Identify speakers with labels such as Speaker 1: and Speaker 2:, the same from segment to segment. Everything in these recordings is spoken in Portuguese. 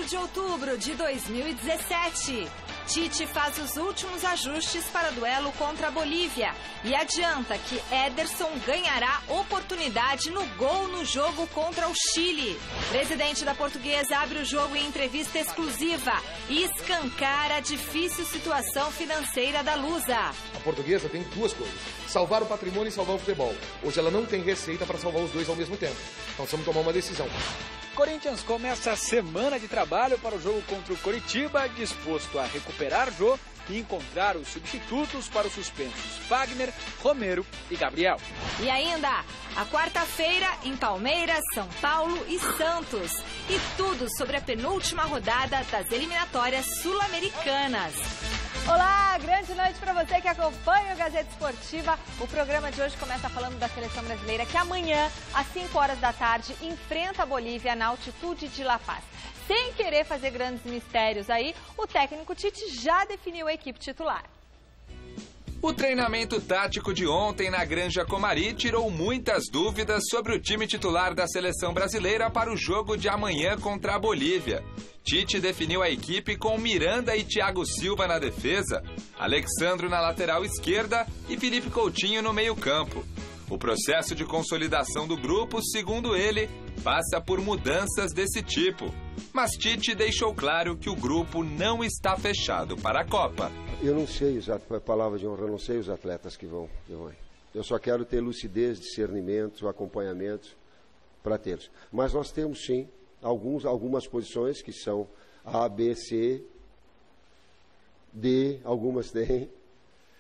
Speaker 1: 4 de outubro de 2017. Tite faz os últimos ajustes para o duelo contra a Bolívia e adianta que Ederson ganhará oportunidade no gol no jogo contra o Chile. Presidente da Portuguesa abre o jogo em entrevista exclusiva e escancara a difícil situação financeira da Lusa.
Speaker 2: A Portuguesa tem duas coisas: salvar o patrimônio e salvar o futebol. Hoje ela não tem receita para salvar os dois ao mesmo tempo. Então precisamos tomar uma decisão.
Speaker 3: Corinthians começa a semana de trabalho para o jogo contra o Coritiba, disposto a recuperar Jô e encontrar os substitutos para os suspensos Fagner, Romero e Gabriel.
Speaker 1: E ainda, a quarta-feira em Palmeiras, São Paulo e Santos. E tudo sobre a penúltima rodada das eliminatórias sul-americanas. Olá, grande noite para você que acompanha o Gazeta Esportiva. O programa de hoje começa falando da seleção brasileira que amanhã, às 5 horas da tarde, enfrenta a Bolívia na altitude de La Paz. Sem querer fazer grandes mistérios aí, o técnico Tite já definiu a equipe titular.
Speaker 4: O treinamento tático de ontem na Granja Comari tirou muitas dúvidas sobre o time titular da seleção brasileira para o jogo de amanhã contra a Bolívia. Tite definiu a equipe com Miranda e Thiago Silva na defesa, Alexandro na lateral esquerda e Felipe Coutinho no meio-campo. O processo de consolidação do grupo, segundo ele, passa por mudanças desse tipo. Mas Tite deixou claro que o grupo não está fechado para a Copa.
Speaker 5: Eu não sei, a palavra de honra, eu não sei os atletas que vão. Eu só quero ter lucidez, discernimento, acompanhamento para tê-los. Mas nós temos sim algumas posições que são A, B, C, D, algumas têm,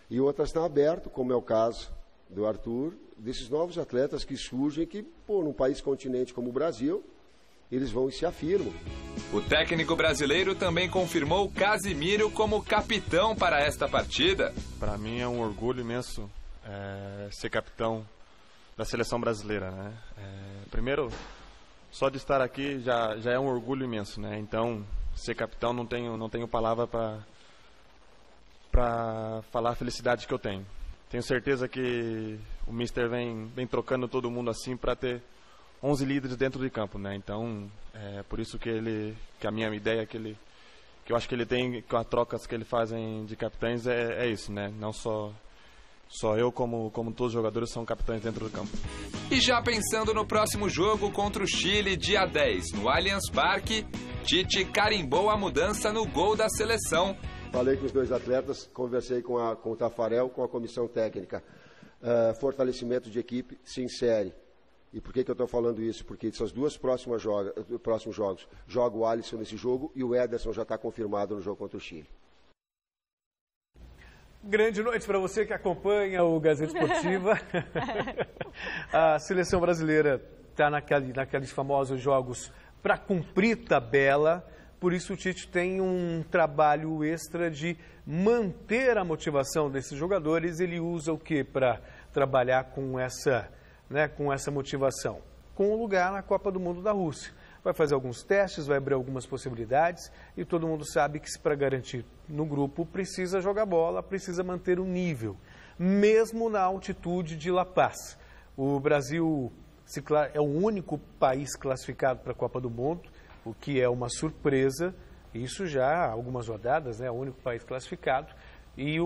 Speaker 5: e outras estão abertas, como é o caso do Arthur, desses novos atletas que surgem, que, num país continente como o Brasil, eles vão e se afirmam.
Speaker 4: O técnico brasileiro também confirmou Casimiro como capitão para esta partida.
Speaker 6: Para mim é um orgulho imenso ser capitão da seleção brasileira, né? Primeiro, só de estar aqui já é um orgulho imenso, né? Então, ser capitão não tenho palavra para falar a felicidade que eu tenho. Tenho certeza que o Mister vem trocando todo mundo assim para ter 11 líderes dentro de campo, né? Então, é por isso que a minha ideia que eu acho que ele tem com as trocas que ele fazem de capitães é isso, né? Não só eu, como todos os jogadores, são capitães dentro do campo.
Speaker 4: E já pensando no próximo jogo contra o Chile, dia 10, no Allianz Parque, Tite carimbou a mudança no gol da seleção.
Speaker 5: Falei com os dois atletas, conversei com o Tafarel, com a comissão técnica. Fortalecimento de equipe se insere. E por que eu estou falando isso? Porque essas duas próximos jogos, joga o Alisson nesse jogo e o Ederson já está confirmado no jogo contra o Chile.
Speaker 7: Grande noite para você que acompanha o Gazeta Esportiva. A seleção brasileira está naqueles famosos jogos para cumprir tabela. Por isso o Tite tem um trabalho extra de manter a motivação desses jogadores. Ele usa o que para trabalhar com essa motivação? Com o lugar na Copa do Mundo da Rússia. Vai fazer alguns testes, vai abrir algumas possibilidades e todo mundo sabe que para garantir no grupo precisa jogar bola, precisa manter o nível, mesmo na altitude de La Paz. O Brasil é o único país classificado para a Copa do Mundo, o que é uma surpresa, isso já há algumas rodadas, né? O único país classificado. E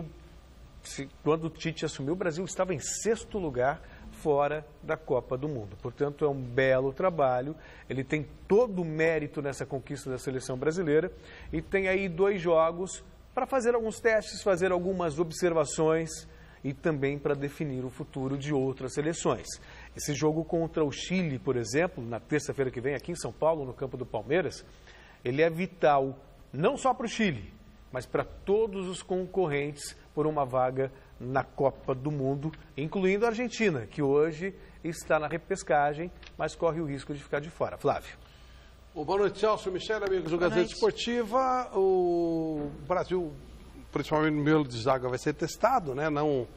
Speaker 7: quando o Tite assumiu, o Brasil estava em 6º lugar fora da Copa do Mundo. Portanto, é um belo trabalho, ele tem todo o mérito nessa conquista da seleção brasileira e tem aí 2 jogos para fazer alguns testes, fazer algumas observações e também para definir o futuro de outras seleções. Esse jogo contra o Chile, por exemplo, na terça-feira que vem, aqui em São Paulo, no campo do Palmeiras, ele é vital não só para o Chile, mas para todos os concorrentes por uma vaga na Copa do Mundo, incluindo a Argentina, que hoje está na repescagem, mas corre o risco de ficar de fora. Flávio.
Speaker 8: Boa noite, Celso, Michele, amigos do Gazeta Esportiva. O Brasil, principalmente no meio de zaga, vai ser testado, né? Não,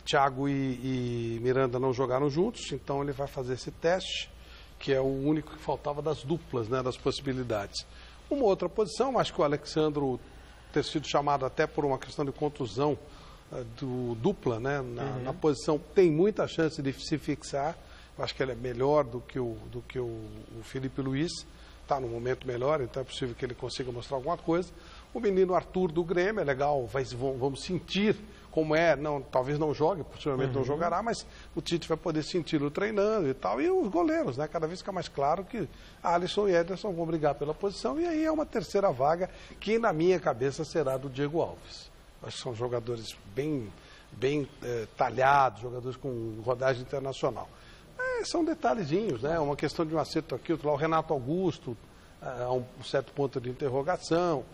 Speaker 8: Thiago e Miranda não jogaram juntos, então ele vai fazer esse teste, que é o único que faltava das duplas, né? Das possibilidades. Uma outra posição, acho que o Alexandro ter sido chamado até por uma questão de contusão do dupla, né? Na posição, tem muita chance de se fixar. Eu acho que ele é melhor do que o Felipe Luiz. está num momento melhor, então é possível que ele consiga mostrar alguma coisa. O menino Arthur do Grêmio é legal, vamos sentir como é, talvez não jogue, possivelmente não jogará, mas o Tite vai poder senti-lo treinando e tal. E os goleiros, né? Cada vez fica mais claro que Alisson e Ederson vão brigar pela posição, e aí é uma terceira vaga que, na minha cabeça, será do Diego Alves. Acho que são jogadores bem talhados, jogadores com rodagem internacional. São detalhezinhos, né? Uma questão de um acerto aqui, outro lá. O Renato Augusto, a um certo ponto de interrogação.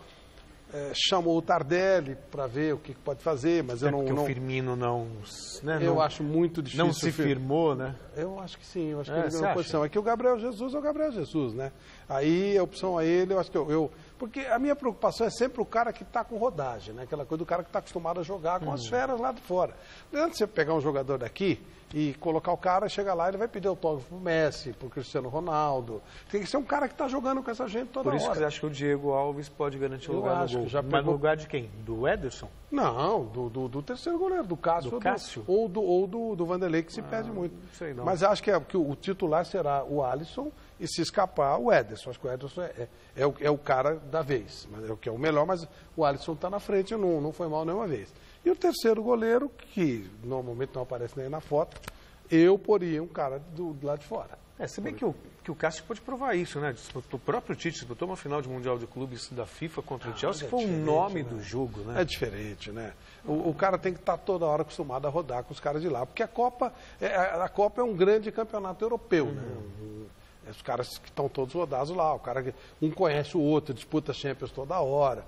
Speaker 8: Chamou o Tardelli para ver o que pode fazer, mas eu não...
Speaker 7: o Firmino não... Né,
Speaker 8: eu acho muito difícil...
Speaker 7: Não se firmou, né?
Speaker 8: Eu acho que sim, eu acho que ele ganhou a posição. É que o Gabriel Jesus é o Gabriel Jesus, né? Aí a opção a ele, eu acho que porque a minha preocupação é sempre o cara que está com rodagem, né? Aquela coisa do cara que está acostumado a jogar com as feras lá de fora. Não adianta você pegar um jogador daqui e colocar o cara, chega lá, ele vai pedir autógrafo pro Messi, pro Cristiano Ronaldo. Tem que ser um cara que está jogando com essa gente toda hora.
Speaker 7: Por isso que você acha que o Diego Alves pode garantir o lugar no gol. Mas no lugar de quem? Do Ederson?
Speaker 8: Não, do terceiro goleiro, do Cássio.
Speaker 7: Do Cássio?
Speaker 8: Ou do Vanderlei, que se perde muito.
Speaker 7: Sei não.
Speaker 8: Mas acho que o titular será o Alisson e, se escapar, o Ederson. Acho que o Ederson é o cara da vez. Mas é o que é o melhor, mas o Alisson está na frente, não foi mal nenhuma vez. E o terceiro goleiro, que normalmente não aparece nem na foto, eu poria um cara do lado de fora.
Speaker 7: Se bem que o Cássio pode provar isso, né? O próprio Tite disputou uma final de Mundial de Clubes da FIFA contra o Chelsea, foi o nome do jogo, né?
Speaker 8: É diferente, né? O cara tem que estar toda hora acostumado a rodar com os caras de lá, porque a Copa é um grande campeonato europeu, né? Os caras que estão todos rodados lá, o cara que um conhece o outro, disputa Champions toda hora,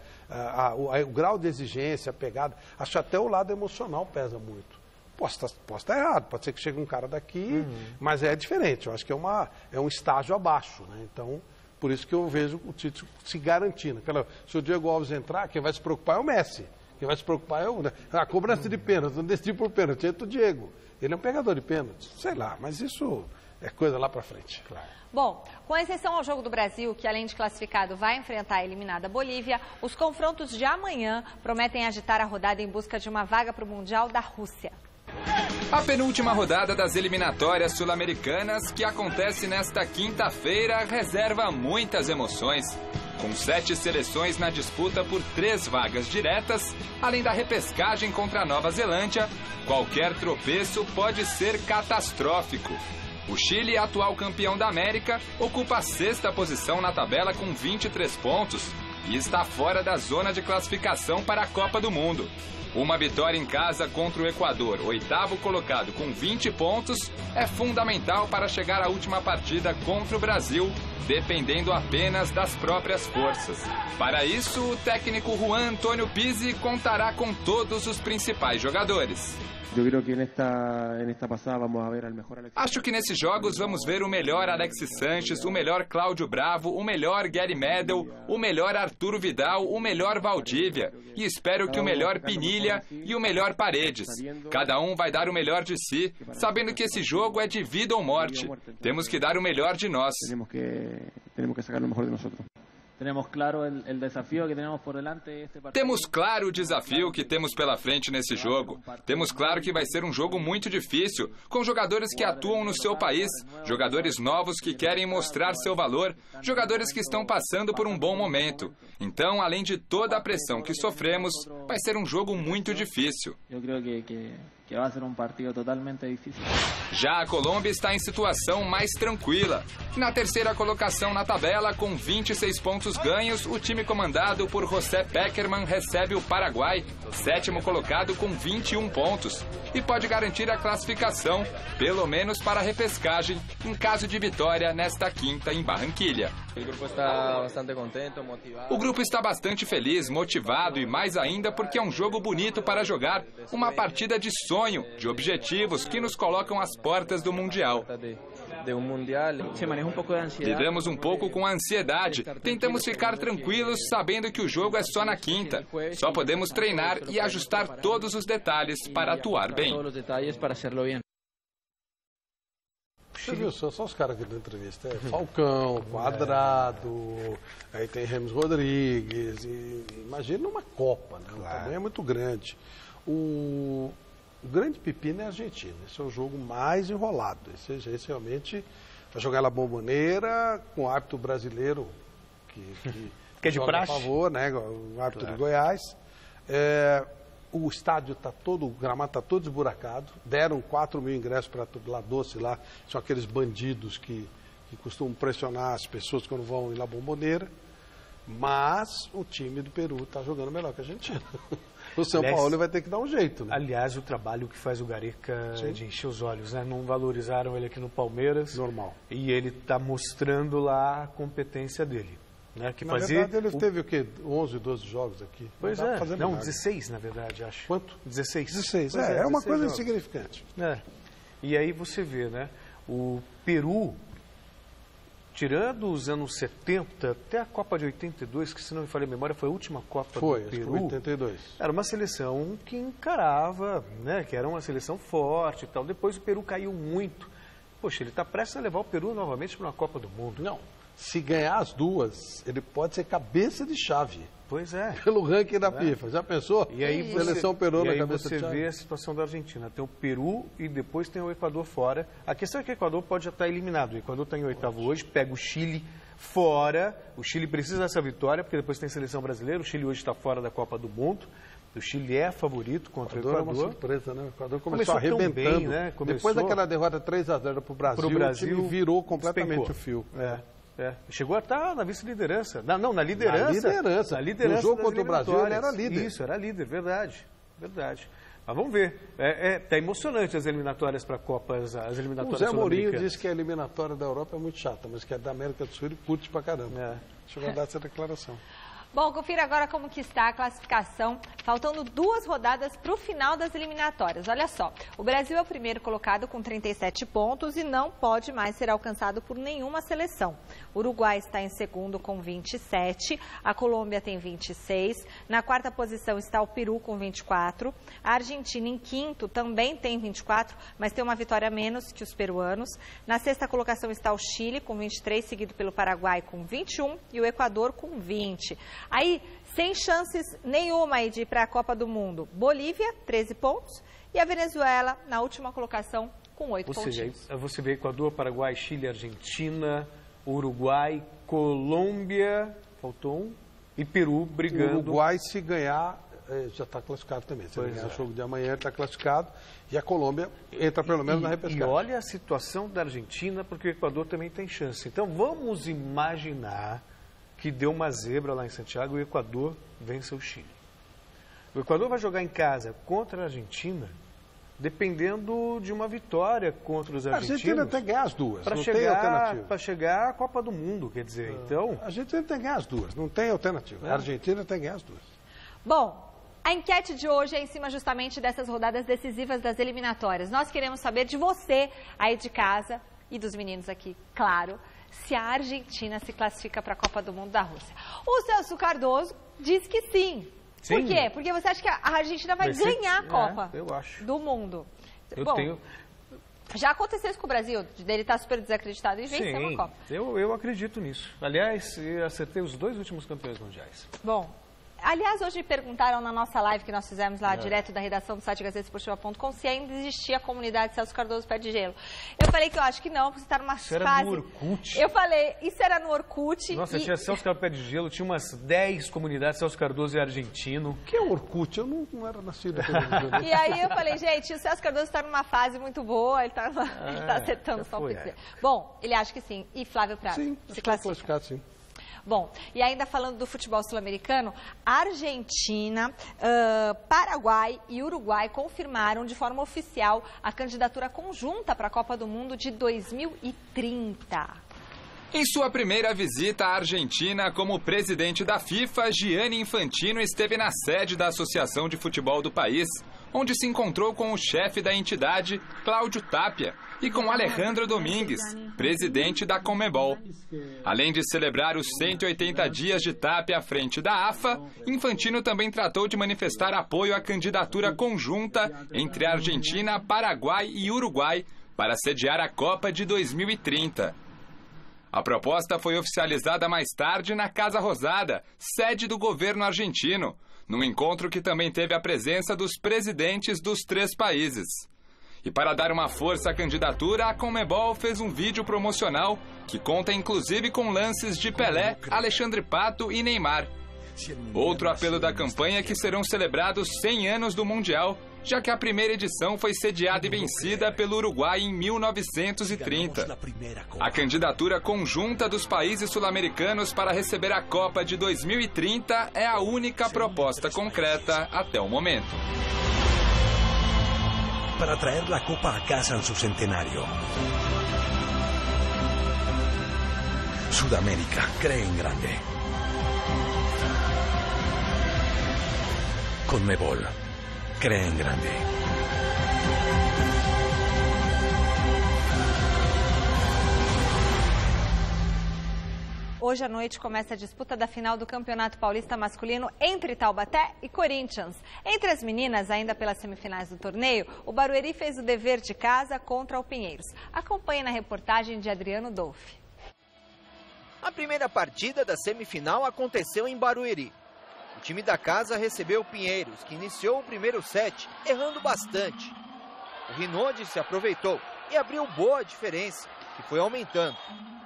Speaker 8: o grau de exigência, a pegada, acho que até o lado emocional pesa muito. Posso estar errado, pode ser que chegue um cara daqui, mas é diferente, eu acho que é um estágio abaixo, né? Então, por isso que eu vejo o Tite se garantindo. Se o Diego Alves entrar, quem vai se preocupar é o Messi, quem vai se preocupar é a cobrança de pênalti, não decidir por pênalti, entra o Diego, ele é um pegador de pênalti, sei lá, mas isso é coisa lá pra frente.
Speaker 7: Claro.
Speaker 1: Bom, com exceção ao jogo do Brasil, que além de classificado vai enfrentar a eliminada Bolívia, os confrontos de amanhã prometem agitar a rodada em busca de uma vaga para o Mundial da Rússia.
Speaker 4: A penúltima rodada das eliminatórias sul-americanas, que acontece nesta quinta-feira, reserva muitas emoções. Com 7 seleções na disputa por 3 vagas diretas, além da repescagem contra a Nova Zelândia, qualquer tropeço pode ser catastrófico. O Chile, atual campeão da América, ocupa a 6ª posição na tabela com 23 pontos e está fora da zona de classificação para a Copa do Mundo. Uma vitória em casa contra o Equador, 8º colocado com 20 pontos, é fundamental para chegar à última partida contra o Brasil, dependendo apenas das próprias forças. Para isso, o técnico Juan Antônio Pizzi contará com todos os principais jogadores. Acho que nesses jogos vamos ver o melhor Alexis Sanches, o melhor Cláudio Bravo, o melhor Gary Medel, o melhor Arturo Vidal, o melhor Valdívia e espero que o melhor Pinilha e o melhor Paredes. Cada um vai dar o melhor de si, sabendo que esse jogo é de vida ou morte. Temos que dar o melhor de nós. Temos claro o desafio que temos pela frente nesse jogo. Temos claro que vai ser um jogo muito difícil, com jogadores que atuam no seu país, jogadores novos que querem mostrar seu valor, jogadores que estão passando por um bom momento. Então, além de toda a pressão que sofremos, vai ser um jogo muito difícil.
Speaker 9: que va a ser un partido totalmente difícil.
Speaker 4: Já a Colômbia está em situação mais tranquila. Na terceira colocação na tabela, com 26 pontos ganhos, o time comandado por José Peckerman recebe o Paraguai, sétimo colocado com 21 pontos, e pode garantir a classificação, pelo menos para a repescagem, em caso de vitória nesta quinta em Barranquilha. O grupo está bastante feliz, motivado e mais ainda porque é um jogo bonito para jogar, uma partida de sonho, de objetivos que nos colocam às portas do Mundial. Lidamos um pouco com a ansiedade, tentamos ficar tranquilos sabendo que o jogo é só na quinta. Só podemos treinar e ajustar todos os detalhes para atuar bem.
Speaker 8: Você viu só os caras aqui da entrevista? É Falcão, Quadrado, aí tem James Rodrigues. Imagina uma Copa, né? O tamanho é muito grande. O O grande pepino é a Argentina. Esse é o jogo mais enrolado. Esse realmente vai jogar na Bombonera com o árbitro brasileiro que
Speaker 7: é de praxe.
Speaker 8: A favor, né? O árbitro do Goiás. O estádio está todo, o gramado está todo esburacado. Deram 4 mil ingressos para La Doce lá. São aqueles bandidos que costumam pressionar as pessoas quando vão em La Bombonera. Mas o time do Peru está jogando melhor que a Argentina. O São Paulo vai ter que dar um jeito, né?
Speaker 7: Aliás, o trabalho que faz o Gareca de encher os olhos, né? Não valorizaram ele aqui no Palmeiras.
Speaker 8: Normal.
Speaker 7: E ele está mostrando lá a competência dele. Né? Que
Speaker 8: na verdade, ele teve o quê? 11, 12 jogos aqui.
Speaker 7: Pois é. Não, nada. 16, na verdade, acho.
Speaker 8: Quanto?
Speaker 7: 16.
Speaker 8: 16, é uma coisa insignificante.
Speaker 7: E aí você vê, né? O Peru, tirando os anos 70, até a Copa de 82, que se não me falha a memória, foi a última Copa do Peru.
Speaker 8: Foi, 82.
Speaker 7: Era uma seleção que encarava, né? Que era uma seleção forte e tal. Depois o Peru caiu muito. Poxa, ele está prestes a levar o Peru novamente para uma Copa do Mundo.
Speaker 8: Não. Se ganhar as duas, ele pode ser cabeça de chave.
Speaker 7: Pois é.
Speaker 8: Pelo ranking da FIFA. Já pensou?
Speaker 7: E aí
Speaker 8: seleção Peru na cabeça
Speaker 7: de chave. Você vê a situação da Argentina. Tem o Peru e depois tem o Equador fora. A questão é que o Equador pode já estar eliminado. O Equador está em 8º hoje, pega o Chile fora. O Chile precisa dessa vitória, porque depois tem seleção brasileira. O Chile hoje está fora da Copa do Mundo. O Chile é favorito contra o Equador.
Speaker 8: É uma surpresa, né? O Equador começou arrebentando.
Speaker 7: Bem, né?
Speaker 8: Depois daquela derrota 3-0 para o Brasil, o time virou completamente o fio.
Speaker 7: Chegou a estar na vice-liderança. Não, na liderança.
Speaker 8: Na liderança. No jogo contra o Brasil, ele era líder.
Speaker 7: Isso, era líder, verdade. Mas vamos ver. Tá emocionante as eliminatórias para Copas, as eliminatórias
Speaker 8: sul-americanas. O Zé Mourinho disse que a eliminatória da Europa é muito chata, mas que a da América do Sul ele curte pra caramba. Chegou a dar essa declaração.
Speaker 1: Bom, confira agora como que está a classificação, faltando 2 rodadas para o final das eliminatórias. Olha só, o Brasil é o primeiro colocado com 37 pontos e não pode mais ser alcançado por nenhuma seleção. O Uruguai está em segundo com 27, a Colômbia tem 26, na 4ª posição está o Peru com 24, a Argentina em 5º também tem 24, mas tem uma vitória a menos que os peruanos. Na 6ª colocação está o Chile com 23, seguido pelo Paraguai com 21 e o Equador com 20. Aí, sem chances nenhuma aí de ir para a Copa do Mundo. Bolívia, 13 pontos. E a Venezuela, na última colocação, com 8 pontinhos.
Speaker 7: Você vê Equador, Paraguai, Chile, Argentina, Uruguai, Colômbia, faltou um, e Peru brigando.
Speaker 8: O Uruguai, se ganhar, já está classificado também. Se ganhar o jogo de amanhã, ele está classificado. E a Colômbia entra pelo menos na repescagem.
Speaker 7: E olha a situação da Argentina, porque o Equador também tem chance. Então, vamos imaginar que deu uma zebra lá em Santiago e o Equador vence o Chile. O Equador vai jogar em casa contra a Argentina, dependendo de uma vitória contra os argentinos.
Speaker 8: A Argentina tem que ganhar as duas, não tem alternativa.
Speaker 7: Para chegar à Copa do Mundo, quer dizer, então...
Speaker 8: A Argentina tem que ganhar as duas, não tem alternativa. A Argentina tem que ganhar as duas.
Speaker 1: Bom, a enquete de hoje é em cima justamente dessas rodadas decisivas das eliminatórias. Nós queremos saber de você aí de casa e dos meninos aqui, claro, se a Argentina se classifica para a Copa do Mundo da Rússia. O Celso Cardoso diz que sim. Por quê? Porque você acha que a Argentina vai ganhar a Copa do Mundo. Já aconteceu isso com o Brasil, dele estar super desacreditado e vencer uma Copa.
Speaker 7: Eu acredito nisso. Aliás, eu acertei os 2 últimos campeões mundiais.
Speaker 1: Bom, aliás, hoje me perguntaram na nossa live que nós fizemos lá direto da redação do site gazetesportiva.com se ainda existia a comunidade Celso Cardoso Pé de Gelo. Eu falei que eu acho que não, porque você está numa fase...
Speaker 7: Era no Orkut.
Speaker 1: Eu falei, isso era no Orkut.
Speaker 7: Nossa, tinha Celso Cardoso Pé de Gelo, tinha umas 10 comunidades, Celso Cardoso e argentino.
Speaker 8: O que é Orkut? Eu não era nascido.
Speaker 1: E aí eu falei, gente, o Celso Cardoso está numa fase muito boa, ele está acertando só o que dizer. Bom, ele acha que sim. E Flávio Prado?
Speaker 8: Sim, se classificado, sim.
Speaker 1: Bom, e ainda falando do futebol sul-americano, Argentina, Paraguai e Uruguai confirmaram de forma oficial a candidatura conjunta para a Copa do Mundo de 2030.
Speaker 4: Em sua primeira visita à Argentina como presidente da FIFA, Gianni Infantino esteve na sede da Associação de Futebol do país, onde se encontrou com o chefe da entidade, Cláudio Tapia, e com Alejandro Domingues, presidente da Conmebol. Além de celebrar os 180 dias de Tapia à frente da AFA, Infantino também tratou de manifestar apoio à candidatura conjunta entre Argentina, Paraguai e Uruguai para sediar a Copa de 2030. A proposta foi oficializada mais tarde na Casa Rosada, sede do governo argentino. num encontro que também teve a presença dos presidentes dos 3 países. E para dar uma força à candidatura, a Conmebol fez um vídeo promocional que conta inclusive com lances de Pelé, Alexandre Pato e Neymar. Outro apelo da campanha é que serão celebrados 100 anos do Mundial, já que a primeira edição foi sediada e vencida pelo Uruguai em 1930. A candidatura conjunta dos países sul-americanos para receber a Copa de 2030 é a única proposta concreta até o momento.
Speaker 10: Para traer la Copa a casa en su centenario. Sudamérica cree en grande. Conmebol cree en grande.
Speaker 1: Hoje à noite começa a disputa da final do Campeonato Paulista Masculino entre Taubaté e Corinthians. Entre as meninas, ainda pelas semifinais do torneio, o Barueri fez o dever de casa contra o Pinheiros. Acompanhe na reportagem de Adriano Dolfi.
Speaker 11: A primeira partida da semifinal aconteceu em Barueri. O time da casa recebeu o Pinheiros, que iniciou o primeiro set errando bastante. O Rinaldi se aproveitou e abriu boa diferença, que foi aumentando.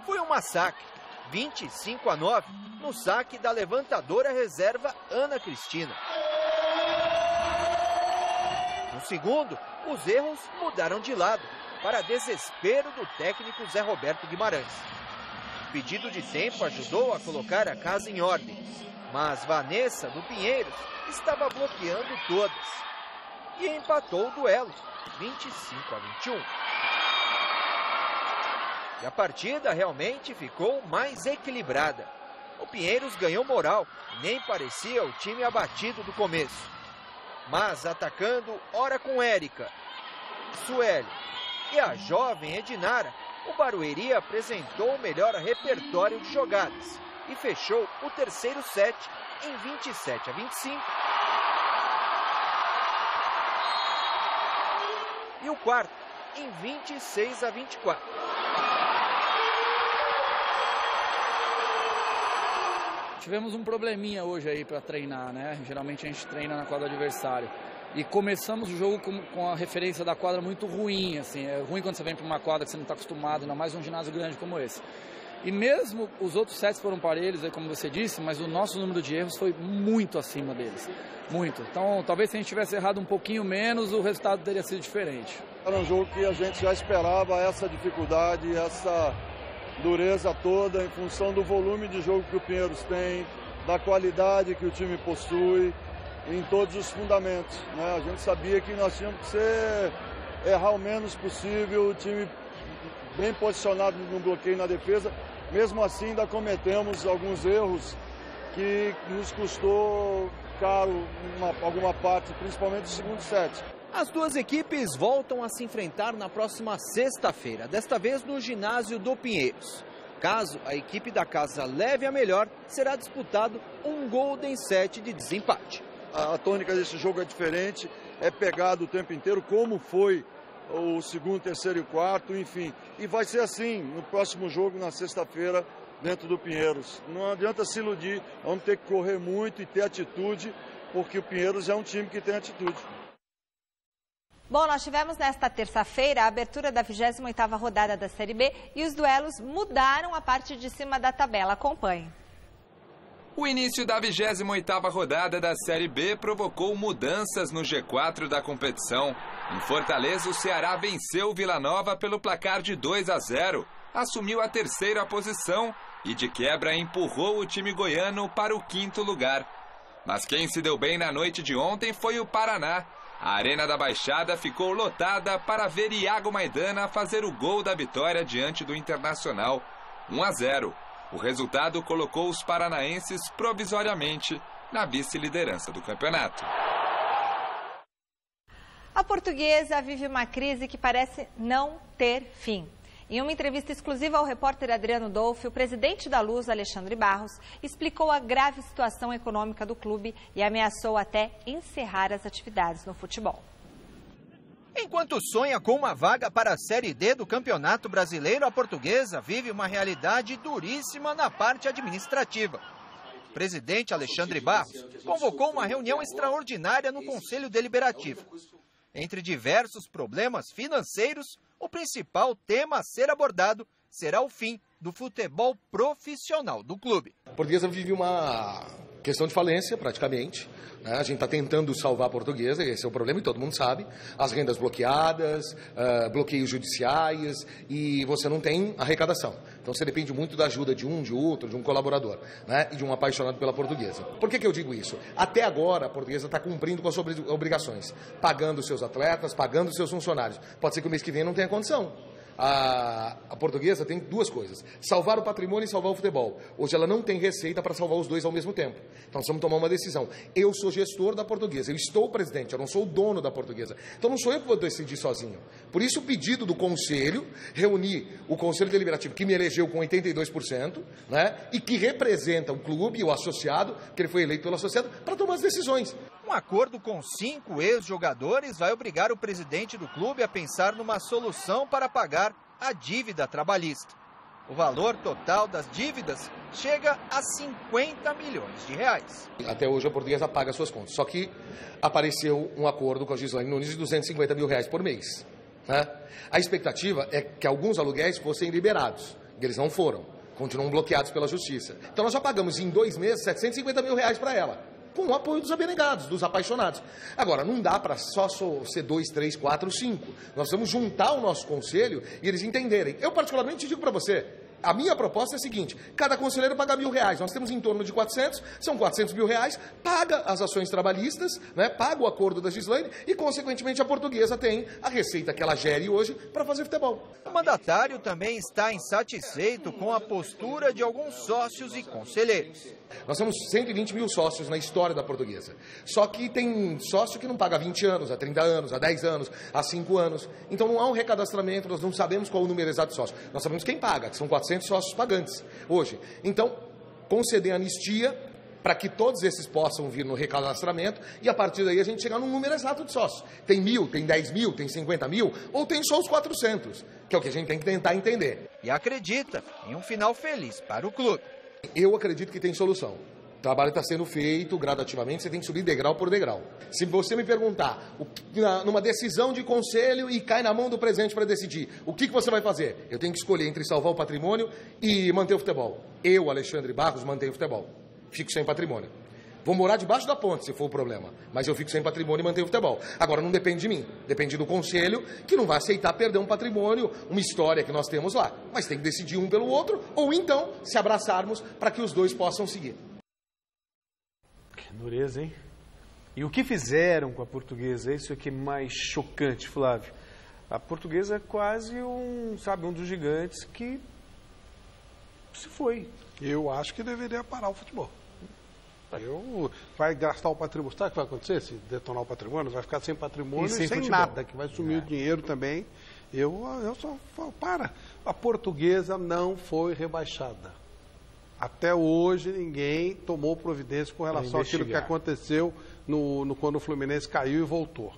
Speaker 11: Foi um massacre. 25-9 no saque da levantadora reserva Ana Cristina. No segundo, os erros mudaram de lado, para desespero do técnico Zé Roberto Guimarães. O pedido de tempo ajudou a colocar a casa em ordem, mas Vanessa, do Pinheiros, estava bloqueando todas. E empatou o duelo, 25-21. E a partida realmente ficou mais equilibrada. O Pinheiros ganhou moral, nem parecia o time abatido do começo. Mas atacando ora com Érica, Sueli e a jovem Edinara, o Barueri apresentou o melhor repertório de jogadas e fechou o terceiro set em 27-25. E o quarto em 26-24.
Speaker 12: Tivemos um probleminha hoje aí para treinar, né? Geralmente a gente treina na quadra do adversário. E começamos o jogo com a referência da quadra muito ruim, assim. É ruim quando você vem para uma quadra que você não está acostumado, ainda mais um ginásio grande como esse. E mesmo os outros sets foram parelhos, como você disse, mas o nosso número de erros foi muito acima deles. Muito. Então, talvez se a gente tivesse errado um pouquinho menos, o resultado teria sido diferente.
Speaker 13: Era um jogo que a gente já esperava essa dificuldade, essa dureza toda em função do volume de jogo que o Pinheiros tem, da qualidade que o time possui, em todos os fundamentos, né? A gente sabia que nós tínhamos que errar o menos possível, o time bem posicionado no bloqueio e na defesa. Mesmo assim, ainda cometemos alguns erros que nos custou caro alguma parte, principalmente no segundo set.
Speaker 11: As duas equipes voltam a se enfrentar na próxima sexta-feira, desta vez no ginásio do Pinheiros. Caso a equipe da casa leve a melhor, será disputado um golden set de desempate.
Speaker 13: A tônica desse jogo é diferente, é pegado o tempo inteiro, como foi o segundo, terceiro e quarto, enfim. E vai ser assim no próximo jogo, na sexta-feira, dentro do Pinheiros. Não adianta se iludir, vamos ter que correr muito e ter atitude, porque o Pinheiros é um time que tem atitude.
Speaker 1: Bom, nós tivemos nesta terça-feira a abertura da 28ª rodada da Série B e os duelos mudaram a parte de cima da tabela. Acompanhe.
Speaker 4: O início da 28ª rodada da Série B provocou mudanças no G4 da competição. Em Fortaleza, o Ceará venceu o Vila Nova pelo placar de 2-0, assumiu a terceira posição e de quebra empurrou o time goiano para o 5º lugar. Mas quem se deu bem na noite de ontem foi o Paraná. A Arena da Baixada ficou lotada para ver Iago Maidana fazer o gol da vitória diante do Internacional, 1-0. O resultado colocou os paranaenses provisoriamente na vice-liderança do campeonato.
Speaker 1: A Portuguesa vive uma crise que parece não ter fim. Em uma entrevista exclusiva ao repórter Adriano Dolfi, o presidente da Luz, Alexandre Barros, explicou a grave situação econômica do clube e ameaçou até encerrar as atividades no futebol.
Speaker 11: Enquanto sonha com uma vaga para a Série D do Campeonato Brasileiro, a Portuguesa vive uma realidade duríssima na parte administrativa. o presidente Alexandre Barros convocou uma reunião extraordinária no Conselho Deliberativo. Entre diversos problemas financeiros, o principal tema a ser abordado será o fim do futebol profissional do clube.
Speaker 2: A Portuguesa vive uma questão de falência, praticamente. A gente está tentando salvar a Portuguesa, esse é o problema e todo mundo sabe. As rendas bloqueadas, bloqueios judiciais e você não tem arrecadação. Então você depende muito da ajuda de um, de outro, de um colaborador, né? E de um apaixonado pela Portuguesa. Por que eu digo isso? Até agora a Portuguesa está cumprindo com as suas obrigações, pagando os seus atletas, pagando os seus funcionários. Pode ser que o mês que vem não tenha condição. A Portuguesa tem duas coisas: salvar o patrimônio e salvar o futebol. Hoje ela não tem receita para salvar os dois ao mesmo tempo. Então nós vamos tomar uma decisão. Eu sou gestor da Portuguesa, eu estou presidente, eu não sou o dono da Portuguesa. Então não sou eu que vou decidir sozinho. Por isso o pedido do Conselho, reunir o Conselho Deliberativo, que me elegeu com 82%, né, e que representa o clube, o associado, que ele foi eleito pelo associado, para tomar as decisões.
Speaker 11: Um acordo com 5 ex-jogadores vai obrigar o presidente do clube a pensar numa solução para pagar a dívida trabalhista. O valor total das dívidas chega a 50 milhões de reais.
Speaker 2: Até hoje a Portuguesa paga suas contas, só que apareceu um acordo com a Gislaine Nunes de 250 mil reais por mês, né? A expectativa é que alguns aluguéis fossem liberados, eles não foram, continuam bloqueados pela justiça. Então nós já pagamos em 2 meses 750 mil reais para ela, com o apoio dos abnegados, dos apaixonados. Agora, não dá para só ser 2, 3, 4, 5. Nós vamos juntar o nosso conselho e eles entenderem. Eu, particularmente, digo para você, a minha proposta é a seguinte: cada conselheiro paga R$1.000. Nós temos em torno de 400, são 400 mil reais, paga as ações trabalhistas, né, paga o acordo da Gislaine e, consequentemente, a Portuguesa tem a receita que ela gere hoje para fazer futebol.
Speaker 11: O mandatário também está insatisfeito com a postura de alguns sócios e conselheiros.
Speaker 2: Nós temos 120 mil sócios na história da Portuguesa. Só que tem sócio que não paga há 20 anos, há 30 anos, há 10 anos, há 5 anos. Então não há um recadastramento, nós não sabemos qual o número exato de sócios. Nós sabemos quem paga, que são 400 sócios pagantes hoje. Então, conceder anistia para que todos esses possam vir no recadastramento e a partir daí a gente chegar num número exato de sócios. Tem 1.000, tem 10 mil, tem 50 mil ou tem só os 400, que é o que a gente tem que tentar entender.
Speaker 11: E acredita em um final feliz para o clube.
Speaker 2: Eu acredito que tem solução. O trabalho está sendo feito gradativamente, você tem que subir degrau por degrau. Se você me perguntar, numa decisão de conselho e cai na mão do presidente para decidir, o que você vai fazer? Eu tenho que escolher entre salvar o patrimônio e manter o futebol. Eu, Alexandre Barros, mantenho o futebol. Fico sem patrimônio. Vou morar debaixo da ponte, se for o problema. Mas eu fico sem patrimônio e mantenho o futebol. Agora, não depende de mim. Depende do conselho, que não vai aceitar perder um patrimônio, uma história que nós temos lá. Mas tem que decidir um pelo outro, ou então se abraçarmos para que os dois possam seguir.
Speaker 7: Que dureza, hein? E o que fizeram com a Portuguesa? Isso é que é mais chocante, Flávio. A Portuguesa é quase um dos gigantes que se foi.
Speaker 8: Eu acho que deveria parar o futebol. Vai gastar o patrimônio. Sabe o que vai acontecer se detonar o patrimônio? Vai ficar sem patrimônio e sem nada, que vai sumir o dinheiro também. Eu só falo, para. A Portuguesa não foi rebaixada. Até hoje ninguém tomou providência com relação àquilo que aconteceu quando o Fluminense caiu e voltou.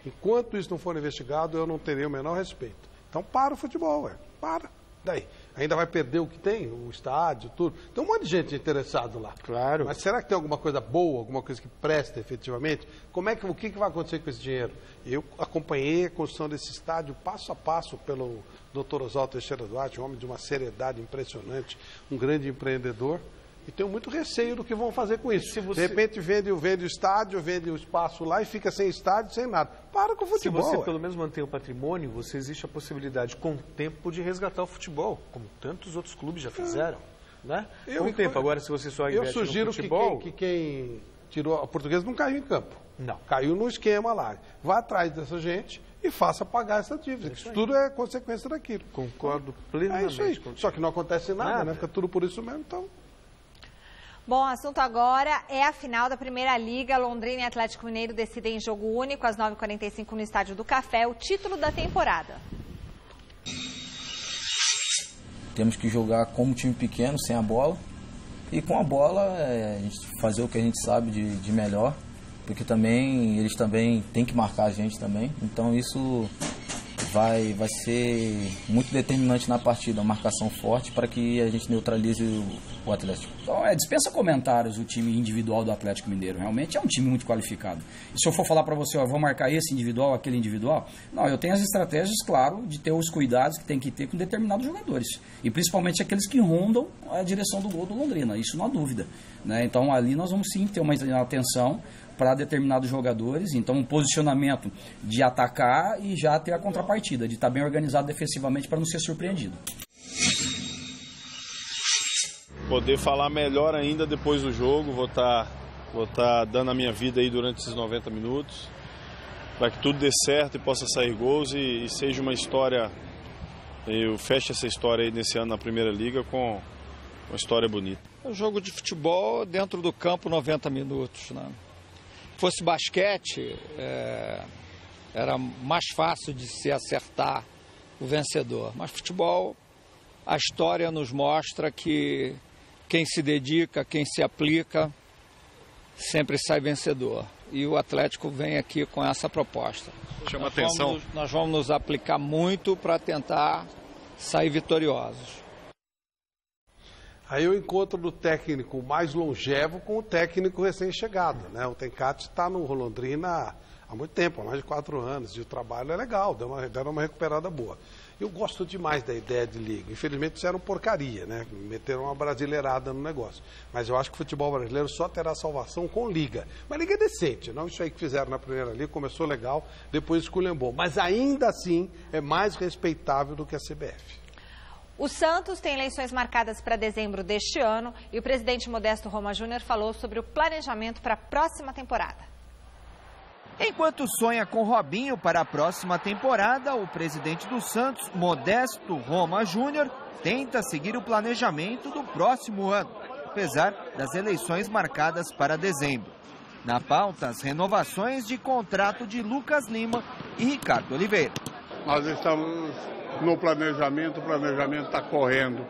Speaker 8: Enquanto isso não for investigado, eu não terei o menor respeito. Então para o futebol, para. Daí. Ainda vai perder o que tem, o estádio, tudo. Tem um monte de gente interessado lá.
Speaker 7: Claro.
Speaker 8: Mas será que tem alguma coisa boa, alguma coisa que presta efetivamente? O que vai acontecer com esse dinheiro? Eu acompanhei a construção desse estádio passo a passo pelo Dr. Oswaldo Teixeira Duarte, um homem de uma seriedade impressionante, um grande empreendedor. E tenho muito receio do que vão fazer com isso. De repente vende o estádio, vende o espaço lá e fica sem estádio, sem nada. Para com o futebol.
Speaker 7: Se você pelo menos manter o patrimônio, você existe a possibilidade com o tempo de resgatar o futebol, como tantos outros clubes já fizeram. Né? Com o tempo. Agora, se você só investe no futebol...
Speaker 8: Eu sugiro que quem tirou... A Portuguesa não caiu em campo.
Speaker 7: Não.
Speaker 8: Caiu no esquema lá. Vá atrás dessa gente e faça pagar essa dívida. Isso tudo é consequência daquilo.
Speaker 7: Concordo plenamente.
Speaker 8: É isso aí. Só que não acontece nada, né? Fica tudo por isso mesmo, então...
Speaker 1: Bom, o assunto agora é a final da Primeira Liga. Londrina e Atlético Mineiro decidem em jogo único às 9h45 no Estádio do Café, o título da temporada.
Speaker 14: Temos que jogar como time pequeno, sem a bola. E com a bola, a gente fazer o que a gente sabe de melhor. Porque também eles também têm que marcar a gente também. Então isso vai ser muito determinante na partida, uma marcação forte para que a gente neutralize o Atlético.
Speaker 15: Então, dispensa comentários o time individual do Atlético Mineiro. Realmente é um time muito qualificado. E se eu for falar para você, vou marcar esse individual, aquele individual, não, eu tenho as estratégias, claro, de ter os cuidados que tem que ter com determinados jogadores. E principalmente aqueles que rondam a direção do gol do Londrina, isso não há dúvida, né? Então ali nós vamos sim ter uma atenção para determinados jogadores, então um posicionamento de atacar e já ter a contrapartida, de estar bem organizado defensivamente para não ser surpreendido.
Speaker 16: Poder falar melhor ainda depois do jogo, vou estar dando a minha vida aí durante esses 90 minutos, para que tudo dê certo e possa sair gols e seja uma história, eu fecho essa história aí nesse ano na Primeira Liga com uma história bonita.
Speaker 17: O jogo de futebol dentro do campo 90 minutos, né? Se fosse basquete, era mais fácil de se acertar o vencedor. Mas futebol, a história nos mostra que quem se dedica, quem se aplica, sempre sai vencedor. E o Atlético vem aqui com essa proposta.
Speaker 16: Chama atenção.
Speaker 17: Nós vamos nos aplicar muito para tentar sair vitoriosos.
Speaker 8: Aí eu encontro do técnico mais longevo com o técnico recém-chegado, né? O Tencati está no Londrina há muito tempo, há mais de 4 anos, e o trabalho é legal, deram uma recuperada boa. Eu gosto demais da ideia de liga. Infelizmente fizeram porcaria, né? Meteram uma brasileirada no negócio. Mas eu acho que o futebol brasileiro só terá salvação com liga. Mas liga é decente, não isso aí que fizeram na Primeira Liga, começou legal, depois esculhambou. Mas ainda assim é mais respeitável do que a CBF.
Speaker 1: O Santos tem eleições marcadas para dezembro deste ano e o presidente Modesto Roma Júnior falou sobre o planejamento para a próxima temporada.
Speaker 11: Enquanto sonha com Robinho para a próxima temporada, o presidente do Santos, Modesto Roma Júnior, tenta seguir o planejamento do próximo ano, apesar das eleições marcadas para dezembro. Na pauta, as renovações de contrato de Lucas Lima e Ricardo Oliveira.
Speaker 18: Nós estamos no planejamento, o planejamento está correndo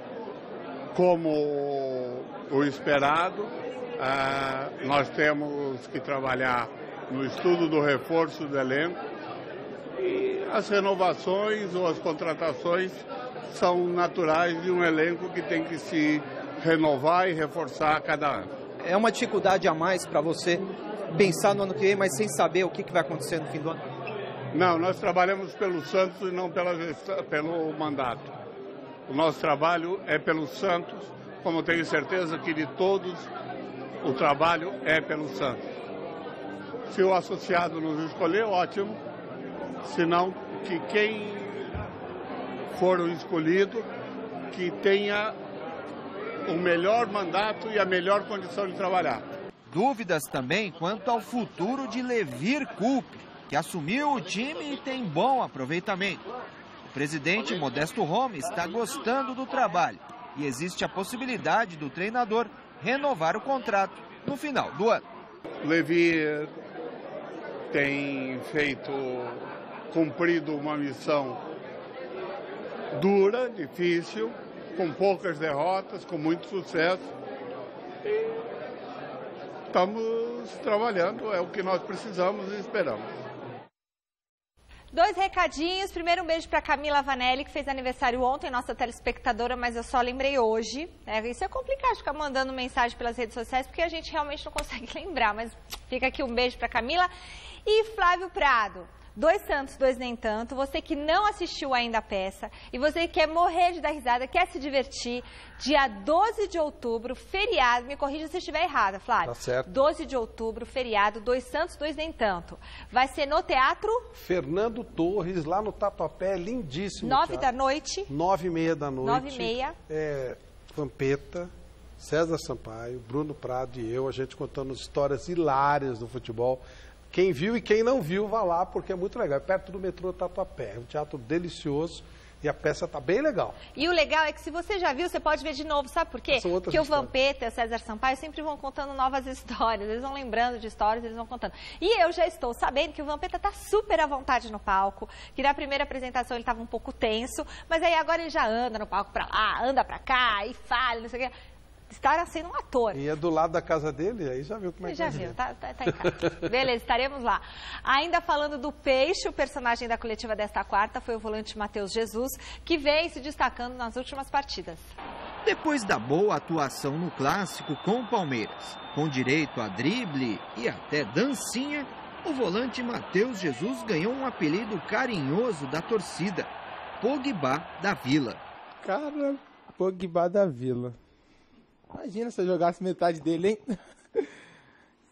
Speaker 18: como o esperado. Nós temos que trabalhar no estudo do reforço do elenco e as renovações ou as contratações são naturais de um elenco que tem que se renovar e reforçar a cada ano.
Speaker 19: É uma dificuldade a mais para você pensar no ano que vem, mas sem saber o que vai acontecer no fim do ano?
Speaker 18: Não, nós trabalhamos pelo Santos e não pelo mandato. O nosso trabalho é pelo Santos, como tenho certeza que de todos o trabalho é pelo Santos. Se o associado nos escolher, ótimo. Se não, que quem for o escolhido, que tenha o melhor mandato e a melhor condição de trabalhar.
Speaker 11: Dúvidas também quanto ao futuro de Levir Coupe, que assumiu o time e tem bom aproveitamento. O presidente Modesto Roma está gostando do trabalho e existe a possibilidade do treinador renovar o contrato no final do ano.
Speaker 18: Levir tem cumprido uma missão dura, difícil, com poucas derrotas, com muito sucesso. E estamos trabalhando, é o que nós precisamos e esperamos.
Speaker 1: 2 recadinhos. Primeiro, um beijo para Camila Vanelli, que fez aniversário ontem, nossa telespectadora, mas eu só lembrei hoje. Isso é complicado, ficar mandando mensagem pelas redes sociais, porque a gente realmente não consegue lembrar, mas fica aqui um beijo para Camila. E Flávio Prado, 2 Santos, 2 nem tanto. Você que não assistiu ainda a peça e você que quer morrer de dar risada, quer se divertir, dia 12 de outubro, feriado, me corrija se eu estiver errada, Flávio.
Speaker 8: Tá certo.
Speaker 1: 12 de outubro, feriado, 2 Santos, 2 nem tanto. Vai ser no Teatro
Speaker 8: Fernando Torres, lá no Tatuapé, lindíssimo.
Speaker 1: 9 da noite.
Speaker 8: 9h30 da noite.
Speaker 1: 9h30.
Speaker 8: Vampeta, César Sampaio, Bruno Prado e eu, a gente contando histórias hilárias do futebol. Quem viu e quem não viu, vá lá, porque é muito legal. É perto do metrô Tatuapé. É um teatro delicioso e a peça está bem legal.
Speaker 1: E o legal é que se você já viu, você pode ver de novo. Sabe por quê? Porque o Vampeta e o César Sampaio sempre vão contando novas histórias. Eles vão lembrando de histórias, eles vão contando. E eu já estou sabendo que o Vampeta está super à vontade no palco, que na primeira apresentação ele estava um pouco tenso, mas aí agora ele já anda no palco para lá, anda para cá e fala, não sei o quê. estar sendo um ator.
Speaker 8: E é do lado da casa dele, aí já viu como é que é.
Speaker 1: Já viu, tá em casa. Beleza, estaremos lá. Ainda falando do Peixe, o personagem da coletiva desta quarta foi o volante Matheus Jesus, que vem se destacando nas últimas partidas.
Speaker 11: Depois da boa atuação no clássico com o Palmeiras, com direito a drible e até dancinha, o volante Matheus Jesus ganhou um apelido carinhoso da torcida, Pogba da Vila.
Speaker 20: Cara, Pogba da Vila. Imagina se eu jogasse metade dele, hein?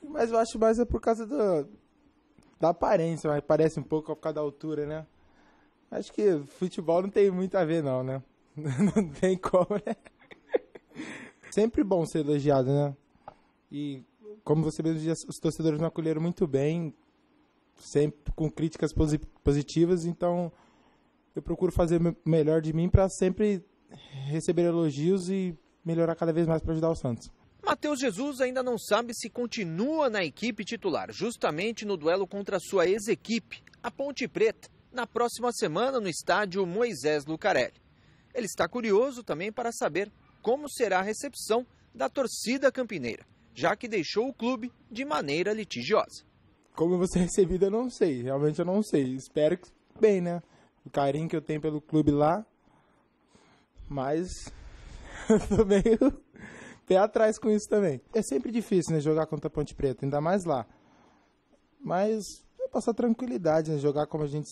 Speaker 20: Mas eu acho mais é por causa da aparência, mas parece um pouco por causa da altura, né? Acho que futebol não tem muito a ver não, né? Não tem como, né? Sempre bom ser elogiado, né? E como você mesmo disse, os torcedores me acolheram muito bem, sempre com críticas positivas, então eu procuro fazer o melhor de mim para sempre receber elogios e melhorar cada vez mais para ajudar o Santos.
Speaker 11: Matheus Jesus ainda não sabe se continua na equipe titular, justamente no duelo contra a sua ex-equipe, a Ponte Preta, na próxima semana no estádio Moisés Lucarelli. Ele está curioso também para saber como será a recepção da torcida campineira, já que deixou o clube de maneira litigiosa.
Speaker 20: Como eu vou ser recebido, eu não sei. Realmente eu não sei. Espero que bem, né? O carinho que eu tenho pelo clube lá. Mas eu tô meio pé atrás com isso também. É sempre difícil, né? Jogar contra a Ponte Preta, ainda mais lá. Mas é passar tranquilidade, né? Jogar como a gente